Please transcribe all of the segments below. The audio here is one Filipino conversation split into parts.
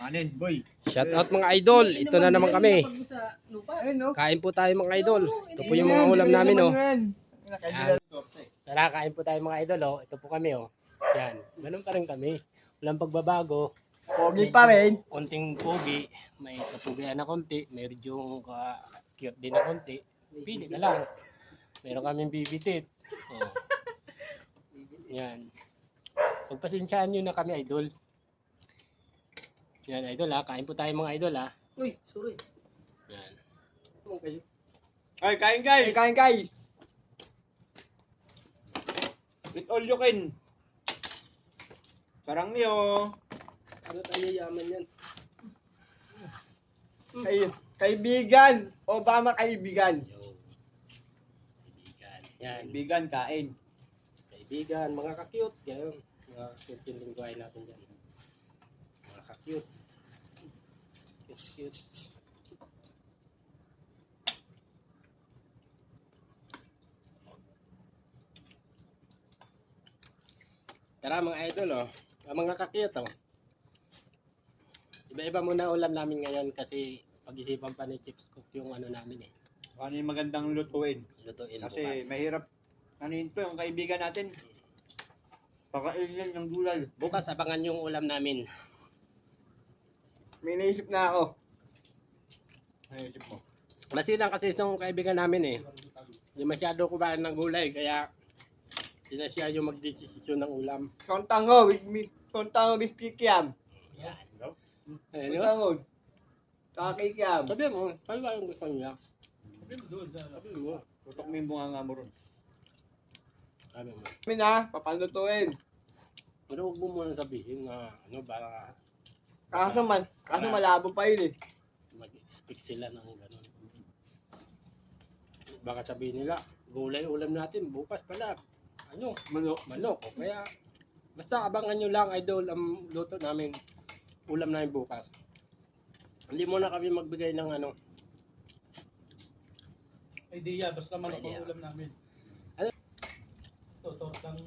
Kanin, boy. Shout out mga idol. Ito na naman kami. Ayun, no? Kain po tayo mga idol. Ito po yung mga ulam namin, oh. Yan. Tara, kain po tayo mga idol, oh. Ito po kami, oh. Yan. Ganun pa rin kami. Walang pagbabago. Pogi pa rin. Konting pogi. May kapugian na konti. Medyo cute din na konti. Pili ka lang. Meron kaming bibitit. Oh. Yan. Pagpasensyahan nyo na kami, idol. Yan, idol, ha. Kain po tayo mga idol, ha. Uy, sorry. Yan. Ay, kain kay. Kain kay. With all you can. Parang niyo. Ano tayo yaman yan? Kaibigan. Obama kaibigan. Yo. Kaibigan. Yan. Kaibigan, kain. Kaibigan, mga ka-cute. Yan. Mga cute yung lingwahe natin dyan. Mga ka-cute. Cute. Tara mga idol, oh. Mga ka-cute, oh. Iba-iba muna ulam namin ngayon kasi pag-isipan pa ni Chips Cook yung ano namin, eh. Ano yung magandang lutuin? Lutuin Kasi bukas. mahirap. Ano yun to, yung kaibigan natin. Pakainin ng gulay. Bukas abangan yung ulam namin. May naisip na ako. Naisip mo. Masilang kasi itong kaibigan namin, eh. Hindi masyado kumain ng gulay kaya sila siya yung magdesisyon ng ulam. Kontango with kikiam. Yan. Ayun, Kontango. Kakikiam. sabi mo, kayo ba yung gusto niya? Sabi mo. Tutok mo yung bunga nga mo ron. Sabi mo. Kami na, papalutuin. Pero huwag mo muna sabihin na ano, para Kaso malabo pa yun eh. mag-speak sila ng gano'n. Baka sabihin nila, gulay ulam natin, bukas pala. Ano? Manok. O kaya, basta abangan nyo lang, idol, ang luto namin. Ulam namin bukas. Hindi muna kami magbigay ng ano. Idea, basta manok ang ulam namin. Ano? Toto lang.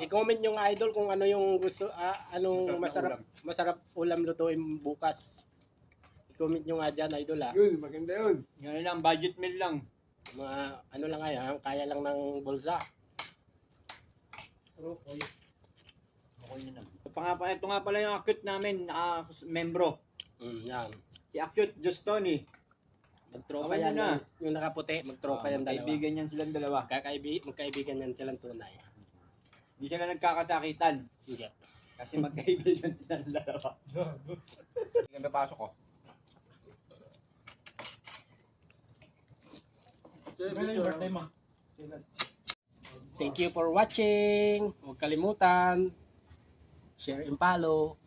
I-comment nyo nga, idol, kung ano yung gusto, anong masarap ulam lutuin bukas. I-comment nyo nga dyan, idol, ha. Yun, maganda yun. Yan lang, budget meal lang. Mga ano lang kaya lang ng bulsa. Rokoy. Ito nga pala yung acute namin, membro. Yan. Si acute Justoni. Magtropa Awan yan. nyo na. Yung nakaputi, magtropa yan dalawa. Kaibigan yan silang dalawa. Magkaibigan yan silang tunay. Hindi sila nagkakasakitan. Hindi. Kasi magkaibigan silang dalawa. Hindi kami pasok ko. Birthday mo. Thank you for watching. Huwag kalimutan. Share and follow.